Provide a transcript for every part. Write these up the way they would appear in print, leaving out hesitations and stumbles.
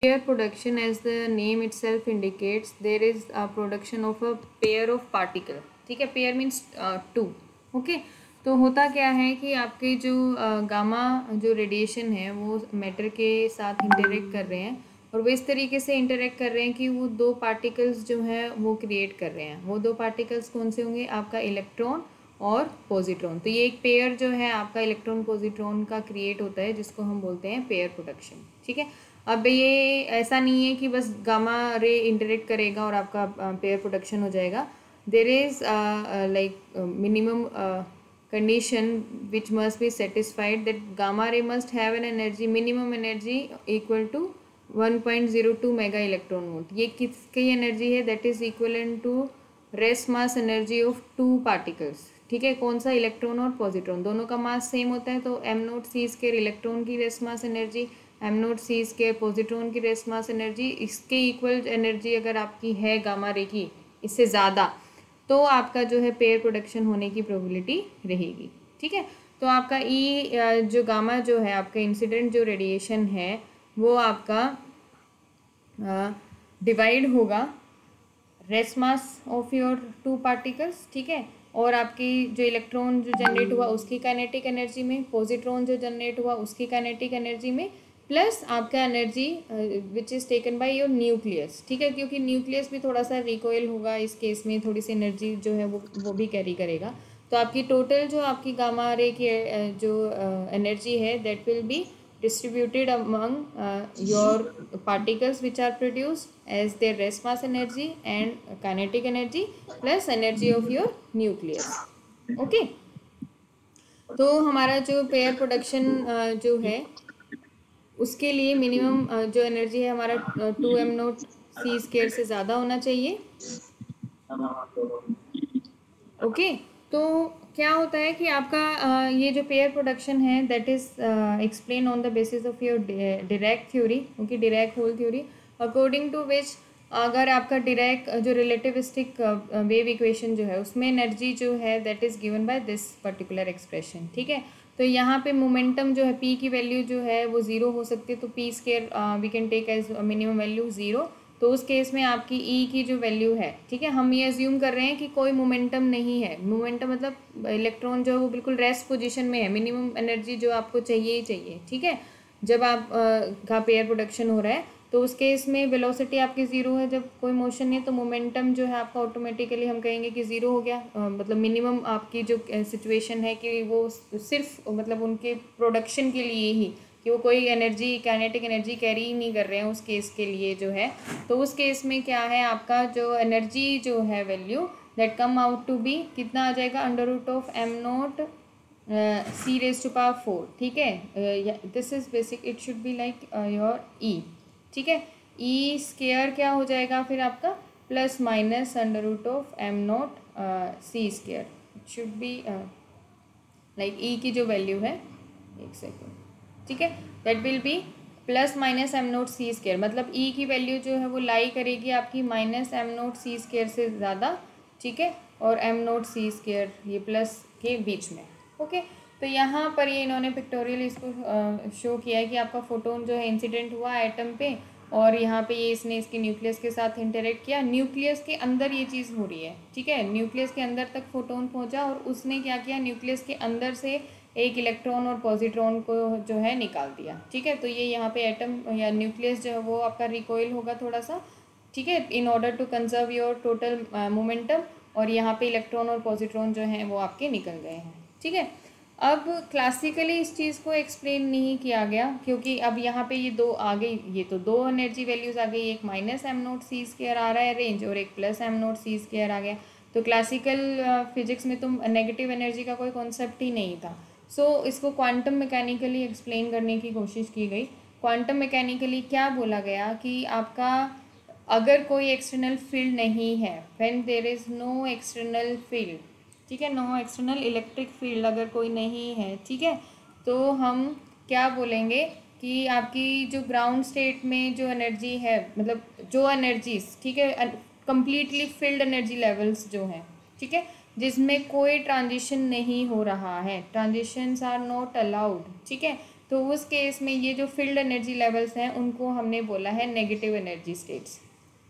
Pair production, as the name itself indicates, there is a production of a pair of particle. ठीक है, pair means two. Okay, तो होता क्या है कि आपके जो गामा जो रेडिएशन है वो मैटर के साथ इंटरेक्ट कर रहे हैं, और वो इस तरीके से इंटरेक्ट कर रहे हैं कि वो दो पार्टिकल्स जो हैं वो क्रिएट कर रहे हैं. वो दो पार्टिकल्स कौन से होंगे? आपका इलेक्ट्रॉन और पॉजिट्रॉन. तो ये एक पेयर जो है आपका इलेक्ट्रॉन पॉजिट्रॉन का क्रिएट होता है, जिसको हम बोलते हैं पेयर प्रोडक्शन. ठीक है, अब ये ऐसा नहीं है कि बस गामा रे इंटरेक्ट करेगा और आपका पेयर प्रोडक्शन हो जाएगा. There is like minimum condition which must be satisfied, that gamma ray must have an energy, minimum energy equal to 1.02 mega electron volt. ये किसकी एनर्जी है? That is equivalent to rest mass energy of two particles. ठीक है, कौन सा? Electron और positron, दोनों का मास सेम होता है, तो M naught C square electron की rest mass energy, M naught C square positron की रेस्ट मास एनर्जी, इसके इक्वल एनर्जी अगर आपकी है गामा रे की इससे ज़्यादा, तो आपका जो है पेयर प्रोडक्शन होने की प्रोबेबिलिटी रहेगी. ठीक है, तो आपका ई जो गामा जो है आपका इंसिडेंट जो रेडिएशन है वो आपका डिवाइड होगा rest mass of your to particles. ठीक है, और आपकी जो इलेक्ट्रॉन जो जनरेट हुआ उसकी काइनेटिक एनर्जी में, पॉजिट्रॉन जो जनरेट हुआ उसकी काइनेटिक एनर्जी में, प्लस आपका energy which is taken by your nucleus. ठीक है, क्योंकि न्यूक्लियस भी थोड़ा सा रिकॉइल होगा इस केस में, थोड़ी सी एनर्जी जो है वो भी कैरी करेगा. तो आपकी टोटल जो आपकी गामा रे की जो एनर्जी है that will B distributed among your particles which are produced as their rest mass energy and kinetic energy plus energy of your nucleus. Okay, तो हमारा जो पेयर प्रोडक्शन जो है उसके लिए मिनिमम जो एनर्जी है हमारा 2m0c² से ज़्यादा होना चाहिए. ओके, तो क्या होता है कि आपका ये जो पेयर प्रोडक्शन है that is explain on the basis of your Dirac theory. Okay, Dirac hole theory, according to which अगर आपका डिरैक जो रिलेटिविस्टिक वेव इक्वेशन जो है उसमें एनर्जी जो है that is given by this particular expression. ठीक है, तो यहाँ पे मोमेंटम जो है पी की वैल्यू जो है वो ज़ीरो हो सकती है, तो p square we can take as minimum value zero. तो उस केस में आपकी ई की जो वैल्यू है, ठीक है, हम ये अज्यूम कर रहे हैं कि कोई मोमेंटम नहीं है. मोमेंटम मतलब इलेक्ट्रॉन जो है वो बिल्कुल रेस्ट पोजीशन में है, मिनिमम एनर्जी जो आपको चाहिए ही चाहिए. ठीक है, जब आप का पेयर प्रोडक्शन हो रहा है तो उस केस में वेलोसिटी आपकी ज़ीरो है, जब कोई मोशन नहीं है, तो मोमेंटम जो है आपका ऑटोमेटिकली हम कहेंगे कि ज़ीरो हो गया. मतलब मिनिमम आपकी जो सिचुएशन है कि वो सिर्फ मतलब उनके प्रोडक्शन के लिए ही, कि वो कोई एनर्जी काइनेटिक एनर्जी कैरी नहीं कर रहे हैं उस केस के लिए जो है. तो उस केस में क्या है आपका जो एनर्जी जो है value that come out to be कितना आ जाएगा? Under root of M naught c⁴. ठीक है, this is basic, it should be like your E. ठीक है, ई स्क्वायर क्या हो जाएगा फिर आपका? Plus minus under root of M naught c². It should be like E की जो वैल्यू है, एक सेकेंड. ठीक है, that will be plus minus M naught c². मतलब ई की वैल्यू जो है वो लाई करेगी आपकी माइनस एम नोट c² से ज़्यादा. ठीक है, और एम नोट c² ये प्लस के बीच में. ओके, तो यहाँ पर ये इन्होंने पिक्टोरियल इसको शो किया है कि आपका फोटोन जो है इंसिडेंट हुआ एटम पे, और यहाँ पे ये इसने इसके न्यूक्लियस के साथ इंटरेक्ट किया. न्यूक्लियस के अंदर ये चीज़ हो रही है. ठीक है, न्यूक्लियस के अंदर तक फोटोन पहुँचा और उसने क्या किया? न्यूक्लियस के अंदर से एक इलेक्ट्रॉन और पॉजिट्रॉन को जो है निकाल दिया. ठीक है, तो ये यहाँ पे एटम या न्यूक्लियस जो है वो आपका रिकॉइल होगा थोड़ा सा. ठीक है, in order to conserve your total momentum, और यहाँ पे इलेक्ट्रॉन और पॉजिट्रॉन जो हैं वो आपके निकल गए हैं. ठीक है, अब क्लासिकली इस चीज़ को एक्सप्लेन नहीं किया गया, क्योंकि अब यहाँ पे ये दो आ गई, ये तो दो एनर्जी वैल्यूज़ आ गई, एक माइनस एम नोट c² आ रहा है रेंज और एक प्लस एम नोट c² आ गया. तो क्लासिकल फिजिक्स में तो नेगेटिव एनर्जी का कोई कॉन्सेप्ट ही नहीं था. सो इसको क्वांटम मैकेनिकली एक्सप्लेन करने की कोशिश की गई. क्वांटम मैकेनिकली क्या बोला गया कि आपका अगर कोई एक्सटर्नल फील्ड नहीं है, when there is no external field, ठीक है, नो एक्सटर्नल इलेक्ट्रिक फील्ड अगर कोई नहीं है, ठीक है, तो हम क्या बोलेंगे कि आपकी जो ग्राउंड स्टेट में जो एनर्जी है, मतलब जो एनर्जीज, ठीक है, कंप्लीटली फील्ड एनर्जी लेवल्स जो हैं, ठीक है, जिसमें कोई ट्रांजिशन नहीं हो रहा है, ट्रांजिशंस आर नॉट अलाउड. ठीक है, तो तो उस केस में ये जो फील्ड एनर्जी लेवल्स हैं उनको हमने बोला है नेगेटिव एनर्जी स्टेट्स।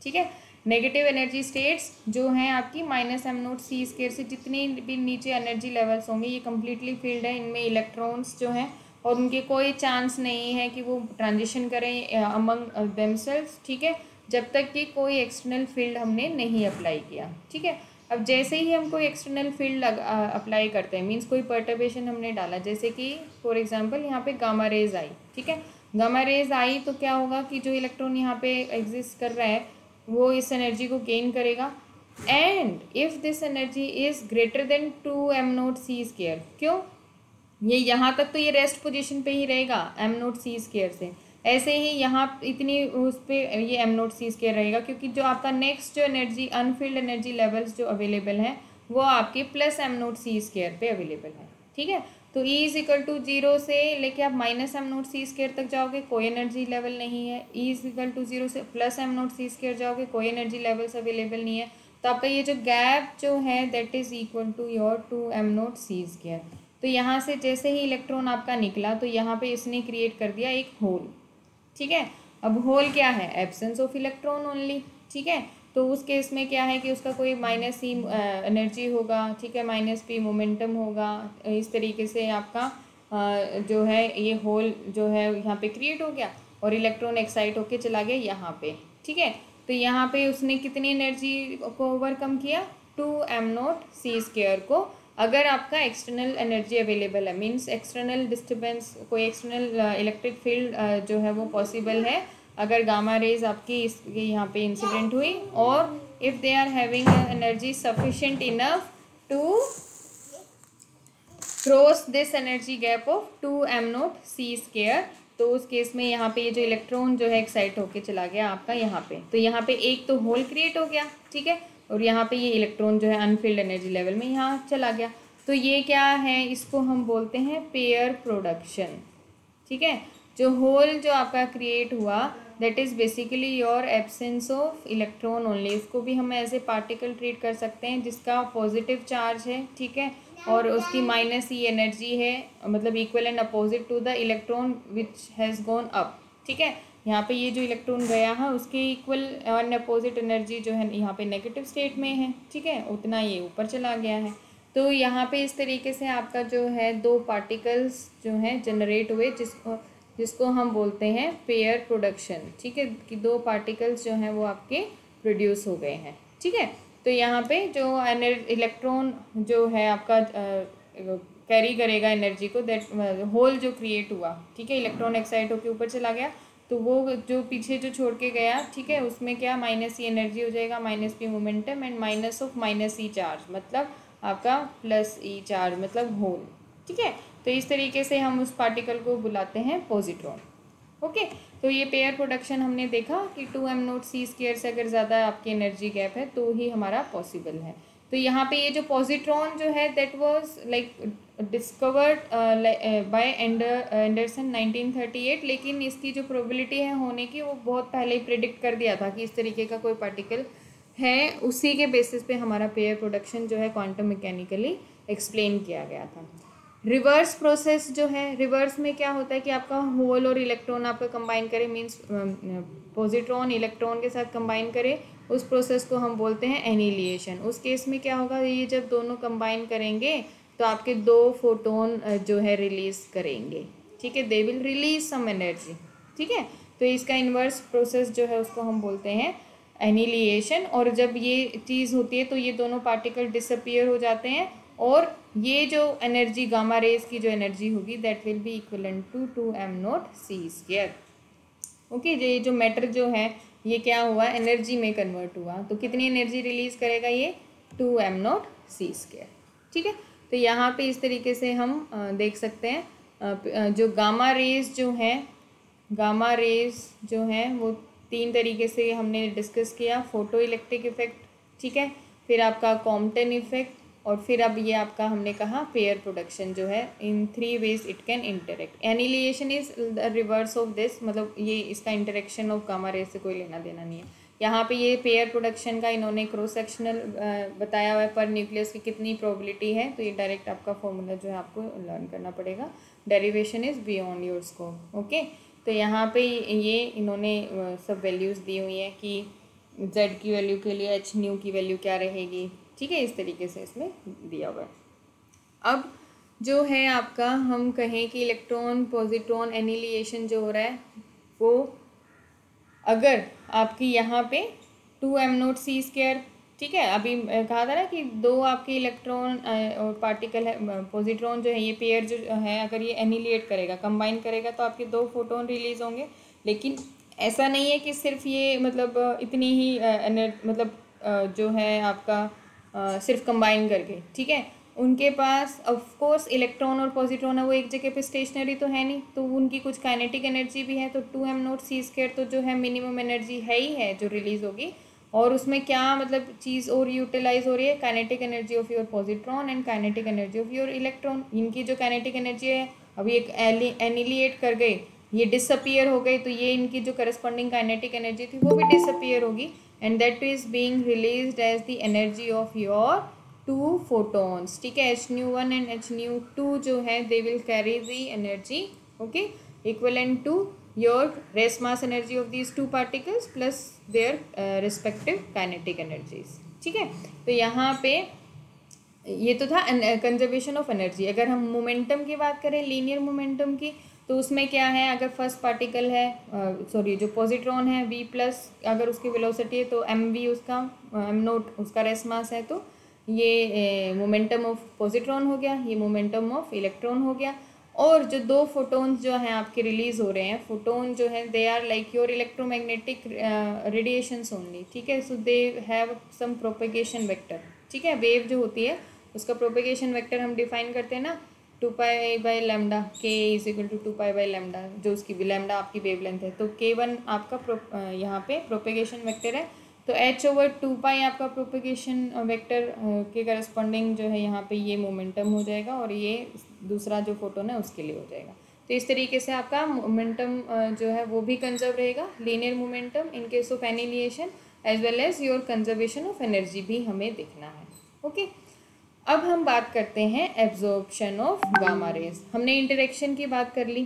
ठीक है, नेगेटिव एनर्जी स्टेट्स जो हैं आपकी -m0c² से जितनी भी नीचे एनर्जी लेवल्स होंगे ये कम्प्लीटली फील्ड है, इनमें इलेक्ट्रॉन्स जो हैं और उनके कोई चांस नहीं है कि वो ट्रांजिशन करें अमंग देमसेल्व्स। ठीक है, जब तक कि कोई एक्सटर्नल फील्ड हमने नहीं अप्लाई किया। ठीक है, अब जैसे ही हम कोई एक्सटर्नल फील्ड अप्लाई करते हैं, मींस कोई पर्टर्बेशन हमने डाला, जैसे कि फॉर एग्जांपल यहाँ पे गामा रेज आई। ठीक है, गामा रेज आई तो क्या होगा कि जो इलेक्ट्रॉन यहाँ पे एग्जिस्ट कर रहा है वो इस एनर्जी को गेन करेगा, and if this energy is greater than 2m0c²। क्यों? ये यहाँ तक तो ये रेस्ट पोजीशन पे ही रहेगा m0c² से, ऐसे ही यहाँ इतनी उस पर ये m0c² रहेगा, क्योंकि जो आपका नेक्स्ट जो एनर्जी अनफिल्ड एनर्जी लेवल्स जो अवेलेबल हैं वो आपके +m0c² पे अवेलेबल है। ठीक है, तो E=0 से लेके आप -m0c² तक जाओगे, कोई एनर्जी लेवल नहीं है। E=0 से +m0c² जाओगे, कोई एनर्जी लेवल्स अवेलेबल नहीं है। तो आपका ये जो गैप जो है that is equal to your 2m0c²। तो यहाँ से जैसे ही इलेक्ट्रॉन आपका निकला तो यहाँ पे इसने क्रिएट कर दिया एक होल। ठीक है, अब होल क्या है? Absence of electron only. ठीक है, तो उस केस में क्या है कि उसका कोई -e एनर्जी होगा। ठीक है, -p मोमेंटम होगा। इस तरीके से आपका जो है ये होल जो है यहाँ पे क्रिएट हो गया और इलेक्ट्रॉन एक्साइट होके चला गया यहाँ पे। ठीक है, तो यहाँ पे उसने कितनी एनर्जी को ओवरकम किया? 2m0c² को। अगर आपका एक्सटर्नल एनर्जी अवेलेबल है, मींस एक्सटर्नल डिस्टर्बेंस, कोई एक्सटर्नल इलेक्ट्रिक फील्ड जो है वो पॉसिबल है, अगर गामा रेज आपकी इस यहाँ पे इंसिडेंट हुई, और if they are having energy sufficient enough to cross this energy gap of 2m0c², तो उस केस में यहाँ पे ये जो इलेक्ट्रॉन जो है एक्साइट होके चला गया आपका यहाँ पे, तो यहाँ पे एक तो होल क्रिएट हो गया। ठीक है, और यहाँ पे ये इलेक्ट्रॉन जो है अनफिल्ड एनर्जी लेवल में यहाँ चला गया। तो ये क्या है? इसको हम बोलते हैं पेयर प्रोडक्शन। ठीक है, जो होल जो आपका क्रिएट हुआ that is basically your absence of electron only. इसको भी हम एज ए पार्टिकल ट्रीट कर सकते हैं जिसका पॉजिटिव चार्ज है। ठीक है, और उसकी -e एनर्जी है, मतलब equal and opposite to the electron which has gone up. ठीक है, यहाँ पे ये जो इलेक्ट्रॉन गया है उसके इक्वल एंड अपोजिट एनर्जी जो है यहाँ पे नेगेटिव स्टेट में है। ठीक है, उतना ये ऊपर चला गया है। तो यहाँ पे इस तरीके से आपका जो है दो पार्टिकल्स जो हैं जनरेट हुए, जिसको हम बोलते हैं पेयर प्रोडक्शन। ठीक है, कि दो पार्टिकल्स जो हैं वो आपके प्रोड्यूस हो गए हैं। ठीक है, तो यहाँ पे जो इलेक्ट्रॉन जो है आपका कैरी करेगा एनर्जी को, दैट होल जो क्रिएट हुआ। ठीक है, इलेक्ट्रॉन एक्साइट होकर ऊपर चला गया, तो वो जो पीछे जो छोड़ के गया, ठीक है, उसमें क्या -e एनर्जी हो जाएगा, -p momentum and -e charge, मतलब आपका +e चार्ज, मतलब होल। ठीक है, तो इस तरीके से हम उस पार्टिकल को बुलाते हैं पॉजिट्रॉन। ओके, तो ये पेयर प्रोडक्शन हमने देखा कि 2m0c² से अगर ज़्यादा आपकी एनर्जी गैप है तो ही हमारा पॉसिबल है। तो यहाँ पे ये जो पॉजिट्रॉन जो है that was like discovered by Anderson 1938, लेकिन इसकी जो प्रोबेबिलिटी है होने की वो बहुत पहले ही प्रिडिक्ट कर दिया था कि इस तरीके का कोई पार्टिकल है। उसी के बेसिस पे हमारा पेयर प्रोडक्शन जो है क्वांटम मैकेनिकली एक्सप्लेन किया गया था। रिवर्स प्रोसेस जो है, रिवर्स में क्या होता है कि आपका होल और इलेक्ट्रॉन आपका कंबाइन करे, मींस पॉजिट्रॉन इलेक्ट्रॉन के साथ कंबाइन करे, उस प्रोसेस को हम बोलते हैं एनिलिएशन। उस केस में क्या होगा, ये जब दोनों कंबाइन करेंगे तो आपके दो फोटोन जो है रिलीज करेंगे। ठीक है, they will release some energy. ठीक है, तो इसका इन्वर्स प्रोसेस जो है उसको हम बोलते हैं एनिलिएशन। और जब ये चीज़ होती है तो ये दोनों पार्टिकल डिसअपियर हो जाते हैं, और ये जो एनर्जी गामा रेज की जो एनर्जी होगी that will be equivalent to 2m0c²। Okay, ये जो मैटर जो है ये क्या हुआ, एनर्जी में कन्वर्ट हुआ, तो कितनी एनर्जी रिलीज करेगा ये 2m0c²। ठीक है, तो यहाँ पे इस तरीके से हम देख सकते हैं जो गामा रेज जो हैं वो तीन तरीके से हमने डिस्कस किया। फोटो इलेक्ट्रिक इफेक्ट, ठीक है, फिर आपका कॉम्पटन इफेक्ट, और फिर अब ये आपका हमने कहा पेयर प्रोडक्शन जो है, in 3 ways it can interact. Annihilation is the reverse of this, मतलब ये इसका इंटरेक्शन ऑफ गामा रेज से कोई लेना देना नहीं है। यहाँ पे ये पेयर प्रोडक्शन का इन्होंने क्रॉस सेक्शनल बताया हुआ है पर न्यूक्लियस की कितनी प्रोबेबिलिटी है, तो ये डायरेक्ट आपका फॉर्मूला जो है आपको लर्न करना पड़ेगा। Derivation is beyond your scope. Okay, तो यहाँ पे ये इन्होंने सब वैल्यूज़ दी हुई हैं कि z की वैल्यू के लिए h न्यू की वैल्यू क्या रहेगी। ठीक है, इस तरीके से इसमें दिया हुआ है। अब जो है आपका हम कहें कि इलेक्ट्रॉन पॉजिट्रॉन एनिलिएशन जो हो रहा है वो अगर आपकी यहाँ पे 2m0c², ठीक है, अभी कहा था ना कि दो आपके इलेक्ट्रॉन और पार्टिकल है, पॉजिट्रॉन जो है ये पेयर जो है अगर ये एनिलिएट करेगा, कंबाइन करेगा तो आपके 2 फोटोन रिलीज होंगे। लेकिन ऐसा नहीं है कि सिर्फ ये मतलब इतनी ही मतलब जो है आपका सिर्फ कंबाइन करके, ठीक है, उनके पास ऑफ कोर्स इलेक्ट्रॉन और पॉजिट्रॉन है वो एक जगह पे स्टेशनरी तो है नहीं, तो उनकी कुछ काइनेटिक एनर्जी भी है। तो 2m0c² तो जो है मिनिमम एनर्जी है ही है जो रिलीज होगी। और उसमें क्या मतलब चीज़ और यूटिलाइज हो रही है, kinetic energy of your positron and kinetic energy of your electron. इनकी जो काइनेटिक एनर्जी है अभी एक एनिलिएट कर गए, ये डिसअपियर हो गई, तो ये इनकी जो करस्पॉन्डिंग काइनेटिक एनर्जी थी वो भी डिसअपियर होगी, and that is being released as the energy of your 2 photons. ठीक है, H∈1 एंड H∈2 जो है they will carry the energy, okay, equivalent to your rest mass energy of these 2 particles plus their respective kinetic energies. ठीक है, तो यहाँ पे ये तो था कंजर्वेशन ऑफ एनर्जी। अगर हम मोमेंटम की बात करें, लीनियर मोमेंटम की, तो उसमें क्या है, अगर फर्स्ट पार्टिकल है सॉरी जो पॉजिट्रॉन है v+, अगर उसकी वेलोसिटी है तो mv उसका m0 उसका रेस्ट मास है, तो ये मोमेंटम ऑफ पॉजिट्रॉन हो गया, ये मोमेंटम ऑफ इलेक्ट्रॉन हो गया। और जो 2 फोटोन्स जो हैं आपके रिलीज हो रहे हैं, फोटोन जो है they are like your electromagnetic radiations only. ठीक है, so they have some propagation vector. ठीक है, वेव जो होती है उसका प्रोपेगेशन वेक्टर हम डिफाइन करते हैं ना 2π/λ, k = 2π/λ, जो उसकी लैम्डा आपकी वेवलेंथ है, तो k1 आपका यहाँ पे प्रोपेगेशन वेक्टर है, तो h/2π आपका प्रोपेगेशन वेक्टर के करस्पॉन्डिंग जो है यहाँ पे ये मोमेंटम हो जाएगा, और ये दूसरा जो फोटोन है उसके लिए हो जाएगा। तो इस तरीके से आपका मोमेंटम जो है वो भी कंजर्व रहेगा, linear momentum in case of annihilation, as well as your conservation of energy भी हमें देखना है। ओके, अब हम बात करते हैं एब्जॉर्प्शन ऑफ गामा रेज। हमने इंटरेक्शन की बात कर ली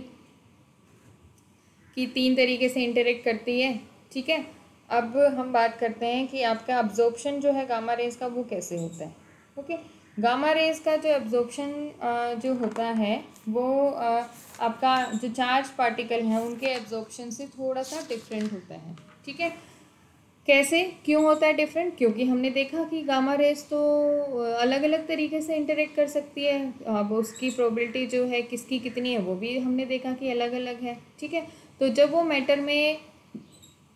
कि 3 तरीके से इंटरेक्ट करती है। ठीक है, अब हम बात करते हैं कि आपका अब्जॉर्प्शन जो है गामा रेज का वो कैसे होता है। ओके, गामा रेज का जो एब्जॉर्प्शन जो होता है वो आपका जो चार्ज पार्टिकल हैं उनके एब्जॉर्प्शन से थोड़ा सा डिफरेंट होता है। ठीक है, कैसे, क्यों होता है डिफरेंट? क्योंकि हमने देखा कि गामा रेज तो अलग अलग तरीके से इंटरेक्ट कर सकती है, अब उसकी प्रोबेबिलिटी जो है किसकी कितनी है वो भी हमने देखा कि अलग अलग है। ठीक है, तो जब वो मैटर में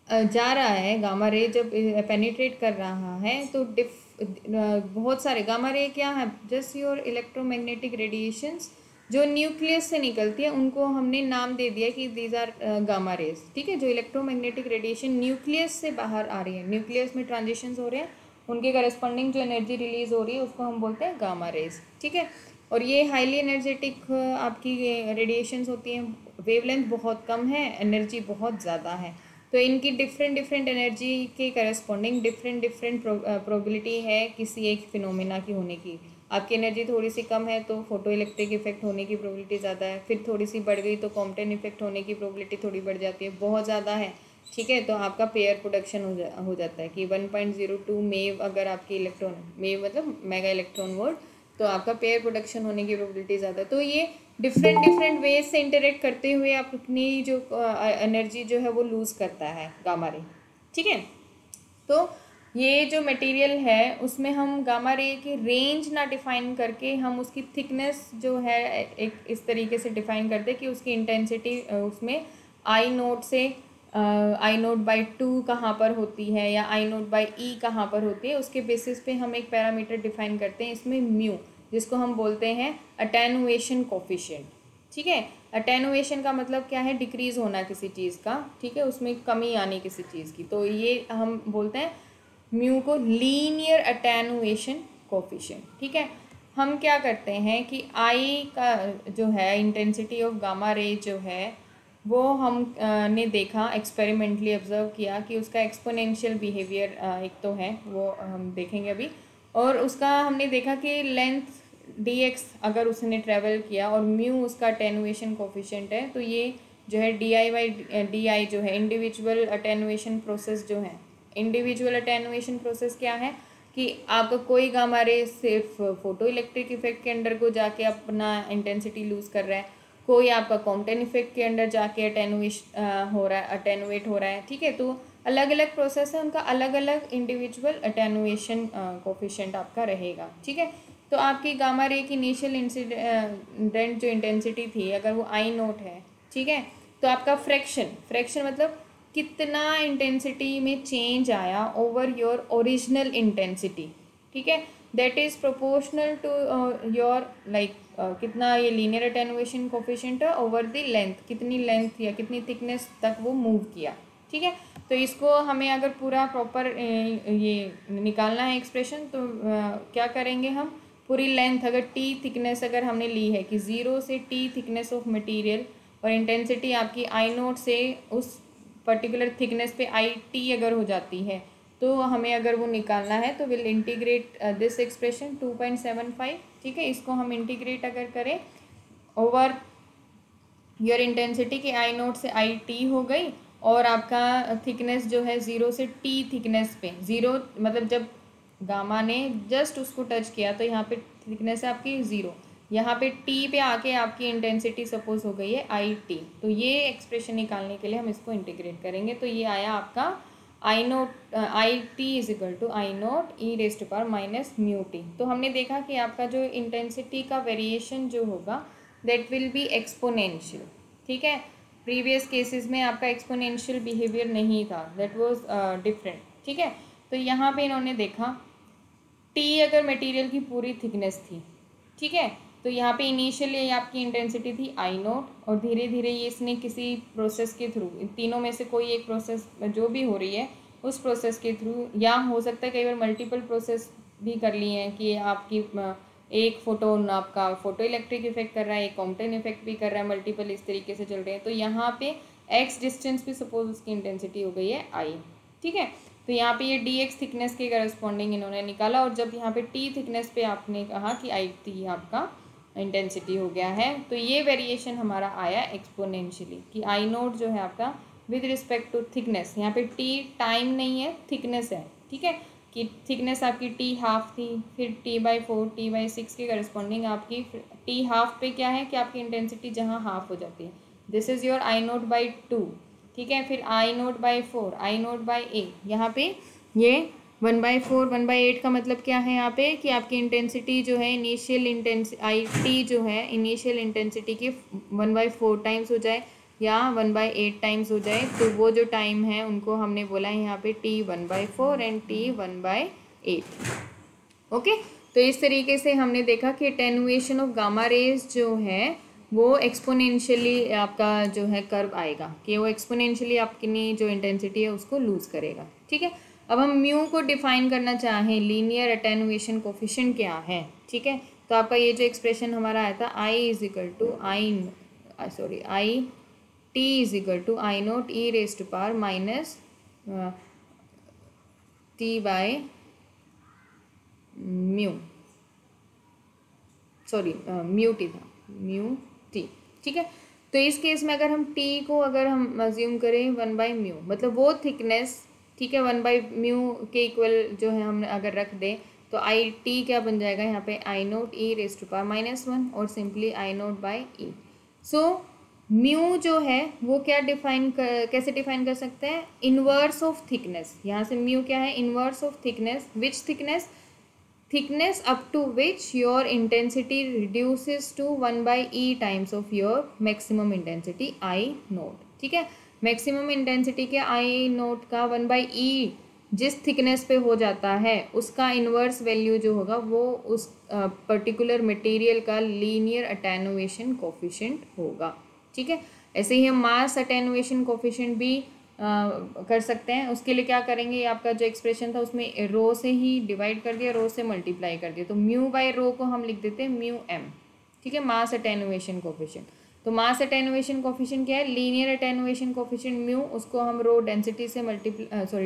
जा रहा है, गामा रे जब पेनिट्रेट कर रहा है तो बहुत सारे गामा रे क्या है, जस्ट योर इलेक्ट्रोमैग्नेटिक रेडिएशंस जो न्यूक्लियस से निकलती है, उनको हमने नाम दे दिया कि दीज आर गामा रेज। ठीक है, जो इलेक्ट्रोमैग्नेटिक रेडिएशन न्यूक्लियस से बाहर आ रही है, न्यूक्लियस में ट्रांजिशंस हो रहे हैं, उनके करस्पॉन्डिंग जो एनर्जी रिलीज हो रही है उसको हम बोलते हैं गामा रेज। ठीक है, और ये हाईली एनर्जेटिक आपकी रेडिएशंस होती हैं, वेवलेंथ बहुत कम है, एनर्जी बहुत ज़्यादा है, तो इनकी डिफरेंट एनर्जी के करस्पॉन्डिंग डिफरेंट प्रोबेबिलिटी है किसी एक फिनोमेना की होने की। आपकी एनर्जी थोड़ी सी कम है तो फोटो इलेक्ट्रिक इफेक्ट होने की प्रोबेबिलिटी ज़्यादा है, फिर थोड़ी सी बढ़ गई तो कॉम्पटन इफेक्ट होने की प्रोबेबिलिटी थोड़ी बढ़ जाती है, बहुत ज़्यादा है। ठीक है, तो आपका पेयर प्रोडक्शन हो जाता है कि 1.02 मेव अगर आपकी इलेक्ट्रॉन, मेव मतलब मेगा इलेक्ट्रॉन वोल्ट, तो आपका पेयर प्रोडक्शन होने की प्रोबेबिलिटी ज़्यादा है। तो ये डिफरेंट वेज से इंटरेक्ट करते हुए आप अपनी जो एनर्जी जो है वो लूज़ करता है गामा रे। ठीक है, तो ये जो मटेरियल है उसमें हम गामा रे की रेंज ना डिफाइन करके हम उसकी थिकनेस जो है एक इस तरीके से डिफाइन करते हैं कि उसकी इंटेंसिटी उसमें I0 से I0/2 कहाँ पर होती है या I0/E कहाँ पर होती है, उसके बेसिस पे हम एक पैरामीटर डिफाइन करते हैं इसमें म्यू, जिसको हम बोलते हैं अटेनुएशन कोफिशिएंट। ठीक है, अटेनुएशन का मतलब क्या है, डिक्रीज़ होना किसी चीज़ का। ठीक है, उसमें कमी आनी किसी चीज़ की, तो ये हम बोलते हैं म्यू को लीनियर अटेनुएशन कोफिशिएंट। ठीक है, हम क्या करते हैं कि आई का जो है इंटेंसिटी ऑफ गामा रे जो है वो हम ने देखा, एक्सपेरिमेंटली ऑब्जर्व किया कि उसका एक्सपोनेंशियल बिहेवियर एक तो है वो हम देखेंगे अभी, और उसका हमने देखा कि लेंथ डी एक्स अगर उसने ट्रेवल किया और म्यू उसका अटेनुएशन कोफिशिएंट है, तो ये जो है D I by D I जो है इंडिविजुअल अटेनुएशन प्रोसेस जो है, इंडिविजुअल अटेनुएशन प्रोसेस क्या है कि आपका कोई गामा रे सिर्फ फोटो इलेक्ट्रिक इफेक्ट के अंडर को जाके अपना इंटेंसिटी लूज कर रहा है, कोई आपका कॉम्पटन इफेक्ट के अंडर जाके अटेनुएट हो रहा है, ठीक है। तो अलग अलग प्रोसेस है, उनका अलग अलग इंडिविजुअल अटेनुएशन कोफिशिएंट आपका रहेगा, ठीक है। तो आपकी गामा रे की इनिशियल इंसिडेंट जो इंटेंसिटी थी अगर वो आई नोट है, ठीक है, तो आपका फ्रैक्शन मतलब कितना इंटेंसिटी में चेंज आया ओवर योर ओरिजिनल इंटेंसिटी, ठीक है, that is proportional to your like कितना ये लीनियर अटेनुएशन कोफिशिएंट है ओवर द लेंथ, कितनी लेंथ या कितनी थिकनेस तक वो मूव किया, ठीक है। तो इसको हमें अगर पूरा प्रॉपर ये निकालना है एक्सप्रेशन, तो क्या करेंगे हम, पूरी लेंथ अगर टी थिकनेस अगर हमने ली है कि 0 से टी थिकनेस ऑफ मटेरियल और इंटेंसिटी आपकी आई नोट से उस पर्टिकुलर थिकनेस पे आई टी अगर हो जाती है, तो हमें अगर वो निकालना है तो विल इंटीग्रेट दिस एक्सप्रेशन 2.75, ठीक है। इसको हम इंटीग्रेट अगर करें ओवर योर इंटेंसिटी की आई नोट से आई टी हो गई और आपका थिकनेस जो है 0 से टी थिकनेस पे, 0 मतलब जब गामा ने जस्ट उसको टच किया तो यहाँ पे थिकनेस है आपकी 0, यहाँ पे टी पे आके आपकी इंटेंसिटी सपोज हो गई है आई टी। तो ये एक्सप्रेशन निकालने के लिए हम इसको इंटीग्रेट करेंगे, तो ये आया आपका I naught I T is equal to I naught E raise to power minus mu T. तो हमने देखा कि आपका जो इंटेंसिटी का वेरिएशन जो होगा दैट विल बी एक्सपोनेंशियल, ठीक है। प्रीवियस केसेस में आपका एक्सपोनेंशियल बिहेवियर नहीं था, दैट वाज डिफरेंट, ठीक है। तो यहाँ पे इन्होंने देखा टी अगर मटेरियल की पूरी थिकनेस थी, ठीक है, तो यहाँ पे इनिशियली आपकी इंटेंसिटी थी आई नोट और धीरे धीरे ये इसने किसी प्रोसेस के थ्रू, तीनों में से कोई एक प्रोसेस जो भी हो रही है उस प्रोसेस के थ्रू, या हो सकता है कई बार मल्टीपल प्रोसेस भी कर लिए हैं कि आपकी एक फोटोन आपका फोटो इलेक्ट्रिक इफेक्ट कर रहा है, एक कॉम्पटन इफेक्ट भी कर रहा है, मल्टीपल इस तरीके से चल रहे हैं। तो यहाँ पे एक्स डिस्टेंस भी सपोज उसकी इंटेंसिटी हो गई है आई, ठीक है। तो यहाँ पे ये डी एक्स थिकनेस के करस्पॉन्डिंग इन्होंने निकाला और जब यहाँ पे टी थिकनेस पे आपने कहा कि आई टी आपका इंटेंसिटी हो गया है, तो ये वेरिएशन हमारा आया एक्सपोनेंशियली कि आई नोट जो है आपका विद रिस्पेक्ट टू थिकनेस, यहाँ पे टी टाइम नहीं है थिकनेस है, ठीक है, कि थिकनेस आपकी टी हाफ थी, फिर T/4 T/6 के करस्पॉन्डिंग आपकी टी हाफ पे क्या है कि आपकी इंटेंसिटी जहाँ हाफ हो जाती है, this is your I naught by 2, ठीक है। फिर I naught by 4 I naught by 8, यहाँ पे ये 1/4 1/8 का मतलब क्या है यहाँ पे कि आपकी इंटेंसिटी जो है इनिशियल इंटेंसिटी आई टी जो है इनिशियल इंटेंसिटी की 1/4 टाइम्स हो जाए या 1/8 टाइम्स हो जाए, तो वो जो टाइम है उनको हमने बोला है यहाँ पे T 1/4 एंड T 1/8, ओके। तो इस तरीके से हमने देखा कि अटेनुएशन ऑफ गामा रेज जो है वो एक्सपोनेंशियली आपका जो है कर्व आएगा कि वो एक्सपोनेंशियली आपकी जो इंटेंसिटी है उसको लूज़ करेगा, ठीक है। अब हम म्यू को डिफाइन करना चाहें, लीनियर अटेनुएशन कोफिशिएंट क्या है, ठीक है। तो आपका ये जो एक्सप्रेशन हमारा आया था I is equal to I T is equal to I naught E raise to power minus T by mu, mu T था, म्यू टी, ठीक है। तो इस केस में अगर हम टी को अगर हम अज्यूम करें 1/म्यू, मतलब वो थिकनेस, ठीक है, 1/म्यू के इक्वल जो है हम अगर रख दें तो आई टी क्या बन जाएगा यहाँ पे I naught E raise to power -1 और simply I naught by E. So mu जो है वो क्या कैसे डिफाइन कर सकते हैं, इनवर्स ऑफ थिकनेस। यहाँ से म्यू क्या है, inverse of thickness, which thickness up to which your intensity reduces to 1/e times of your maximum intensity I note, ठीक है। मैक्सिमम इंटेंसिटी के I नोट का 1/e जिस थिकनेस पे हो जाता है उसका इन्वर्स वैल्यू जो होगा वो उस पर्टिकुलर मटेरियल का लीनियर अटेनुएशन कोफिशिएंट होगा, ठीक है। ऐसे ही हम मास अटेनुएशन कोफिशिएंट भी कर सकते हैं। उसके लिए क्या करेंगे, आपका जो एक्सप्रेशन था उसमें रो से ही डिवाइड कर दिया, रो से मल्टीप्लाई कर दिया, तो म्यू बाय रो को हम लिख देते हैं म्यू एम, ठीक है, मास अटेनुएशन कोफिशिएंट। तो मास अटेनुएशन कोफिशिएंट क्या है, लीनियर अटेनुएशन कोफिशिएंट म्यू, उसको हम रो डेंसिटी से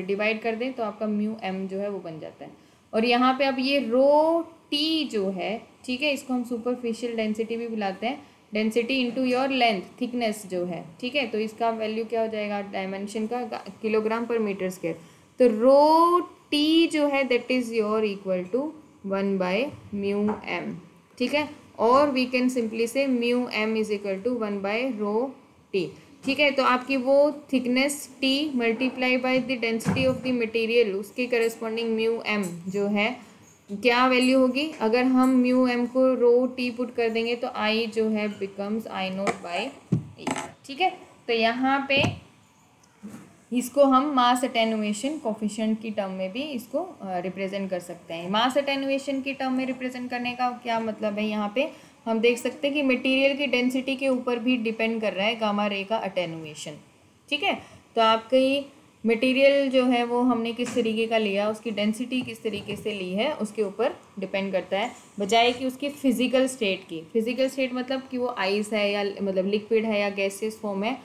डिवाइड कर दें तो आपका म्यू एम जो है वो बन जाता है। और यहाँ पे अब ये रो टी जो है, ठीक है, इसको हम सुपरफिशियल डेंसिटी भी बुलाते हैं, density into your length, thickness जो है, ठीक है, तो इसका वैल्यू क्या हो जाएगा डायमेंशन का, किलोग्राम पर मीटर स्क्वायर। तो रो टी जो है that is your equal to 1/μm, ठीक है, और वी कैन सिंपली से μm is equal to 1/ρt, ठीक है। तो आपकी वो thickness T multiply by the density of the material, उसके करस्पॉन्डिंग μm जो है क्या वैल्यू होगी, अगर हम μm को रो टी पुट कर देंगे तो आई जो है बिकम्स I0/E, ठीक है। तो यहाँ पे इसको हम मास अटेनुएशन कोफिशिएंट की टर्म में भी इसको रिप्रेजेंट कर सकते हैं। मास अटेनुएशन की टर्म में रिप्रेजेंट करने का क्या मतलब है, यहाँ पे हम देख सकते हैं कि मटेरियल की डेंसिटी के ऊपर भी डिपेंड कर रहा है गामा रे का अटेनुएशन, ठीक है। तो आपकी मटेरियल जो है वो हमने किस तरीके का लिया, उसकी डेंसिटी किस तरीके से ली है, उसके ऊपर डिपेंड करता है, बजाय कि उसकी फिजिकल स्टेट की। फिजिकल स्टेट मतलब कि वो आइस है या मतलब लिक्विड है या गैसियस फॉर्म है,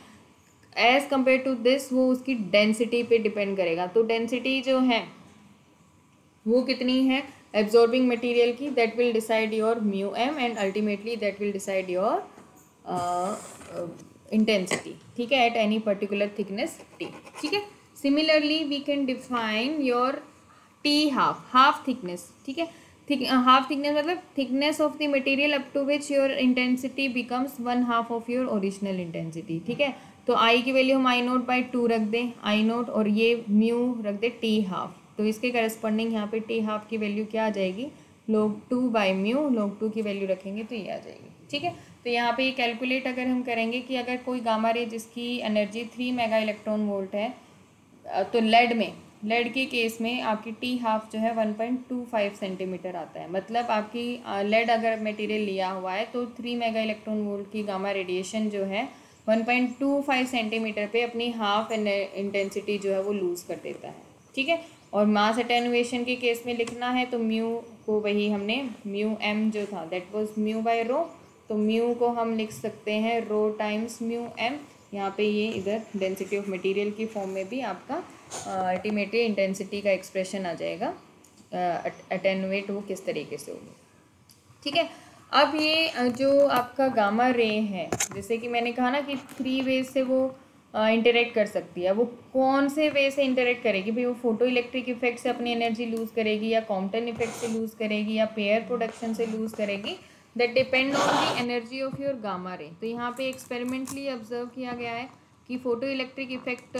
एज कम्पेयर टू दिस वो उसकी डेंसिटी पे डिपेंड करेगा। तो डेंसिटी जो है वो कितनी है एब्जॉर्बिंग मटेरियल की, that will decide your μm and ultimately that will decide your intensity, ठीक है, at any particular thickness t, ठीक है। Similarly we can define your t half thickness, ठीक है। हाफ थिकनेस मतलब thickness of the material up to which your intensity becomes 1/2 of your original intensity, ठीक है। तो आई की वैल्यू हम I0/2 रख दें, I0, और ये म्यू रख दें टी हाफ, तो इसके करस्पॉन्डिंग यहाँ पे टी हाफ की वैल्यू क्या आ जाएगी, log2/μ, log2 की वैल्यू रखेंगे तो ये आ जाएगी, ठीक है। तो यहाँ पे ये कैलकुलेट अगर हम करेंगे कि अगर कोई गामा रे जिसकी एनर्जी 3 मेगा इलेक्ट्रॉन वोल्ट है, तो लेड के केस में आपकी टी हाफ जो है 1.25 सेंटीमीटर आता है। मतलब आपकी लेड अगर मटेरियल लिया हुआ है तो 3 मेगा इलेक्ट्रॉन वोल्ट की गामा रेडिएशन जो है 1.25 सेंटीमीटर पे अपनी हाफ इंटेंसिटी जो है वो लूज़ कर देता है, ठीक है। और मास अटेनुएशन के केस में लिखना है तो म्यू को वही हमने μm जो था दैट वाज μ/ρ, तो म्यू को हम लिख सकते हैं रो टाइम्स μm। यहाँ पे ये इधर डेंसिटी ऑफ मटेरियल की फॉर्म में भी आपका अल्टीमेटली इंटेंसिटी का एक्सप्रेशन आ जाएगा, अटेनुएट वो किस तरीके से होगी, ठीक है। अब ये जो आपका गामा रे है, जैसे कि मैंने कहा ना कि 3 वेज से वो इंटरेक्ट कर सकती है। वो कौन से वे से इंटरेक्ट करेगी भाई, वो फोटो इलेक्ट्रिक इफेक्ट से अपनी एनर्जी लूज़ करेगी, या कॉम्पटन इफेक्ट से लूज़ करेगी, या पेयर प्रोडक्शन से लूज़ करेगी, that depend on the energy of your gamma ray. तो यहाँ पे एक्सपेरिमेंटली ऑब्जर्व किया गया है कि फोटो इलेक्ट्रिक इफेक्ट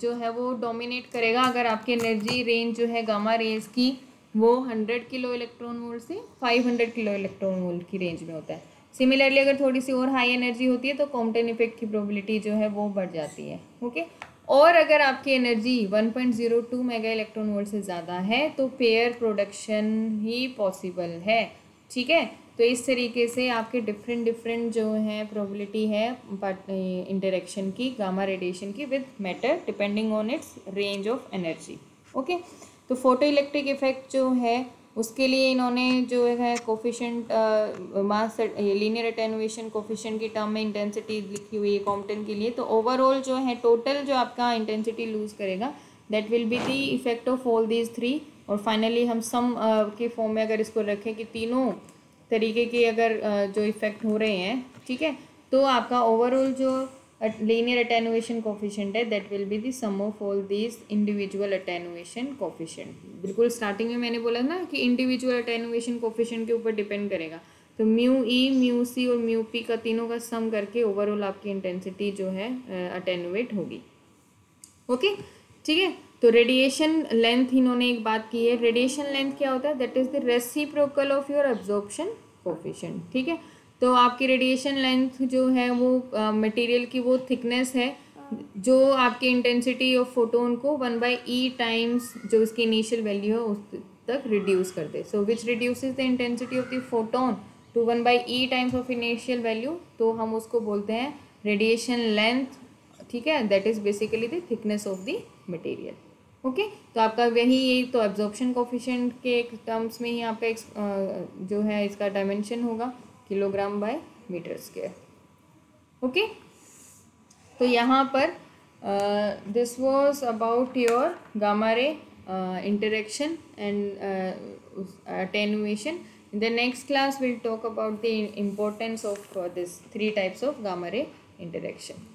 जो है वो डोमिनेट करेगा अगर आपकी एनर्जी रेंज जो है गामा रेज की वो 100 किलो इलेक्ट्रॉन वोल्ट से 500 किलो इलेक्ट्रॉन वोल्ट की रेंज में होता है। सिमिलरली अगर थोड़ी सी और हाई एनर्जी होती है तो कॉम्पटन इफेक्ट की प्रोबेबिलिटी जो है वो बढ़ जाती है, ओके। और अगर आपकी एनर्जी 1.02 मेगा इलेक्ट्रॉन वोल्ट से ज़्यादा है तो पेयर प्रोडक्शन ही पॉसिबल है, ठीक है। तो इस तरीके से आपके डिफरेंट जो है प्रोबेबिलिटी है इंटरेक्शन की गामा रेडिएशन की with matter depending on it's range of energy, okay. तो फोटो इलेक्ट्रिक इफेक्ट जो है उसके लिए इन्होंने जो है कोफिशिएंट मास लीनियर अटेनुएशन कोफिशिएंट की टर्म में इंटेंसिटी लिखी हुई है कॉम्पटन के लिए। तो ओवरऑल जो है टोटल जो आपका इंटेंसिटी लूज़ करेगा that will be the effect of all these 3। और फाइनली हम सम के फॉर्म में अगर इसको रखें कि तीनों तरीके के अगर जो इफेक्ट हो रहे हैं, ठीक है, तो आपका ओवरऑल जो लीनियर अटेनुएशन कोफिशिएंट है that will be the sum of all these individual attenuation coefficient. बिल्कुल स्टार्टिंग में मैंने बोला ना कि इंडिविजुअल अटेनुएशन कोफिशिएंट के ऊपर डिपेंड करेगा। तो म्यू ई, म्यू सी और म्यू पी का तीनों का सम करके ओवरऑल आपकी इंटेंसिटी जो है अटेनुएट होगी, ओके, ठीक है। तो रेडिएशन लेंथ इन्होंने एक बात की है, रेडिएशन लेंथ क्या होता है, that is the reciprocal of your absorption coefficient, ठीक है। तो आपकी रेडिएशन लेंथ जो है वो मटेरियल की वो थिकनेस है जो आपकी इंटेंसिटी ऑफ फोटोन को 1/e टाइम्स जो इसकी इनिशियल वैल्यू है उस तक रिड्यूस कर दे। So which reduces the intensity of the photon to 1/e times of initial value, तो हम उसको बोलते हैं रेडिएशन लेंथ, ठीक है। That is basically the thickness of the material, okay. तो आपका वही तो एब्जॉर्प्शन कोफिशिएंट के टर्म्स में ही आपका जो है इसका डायमेंशन होगा kg/m², ओके। तो यहाँ पर this was about your gamma ray interaction and attenuation. In the next class we'll talk about the importance of this three types of gamma ray interaction.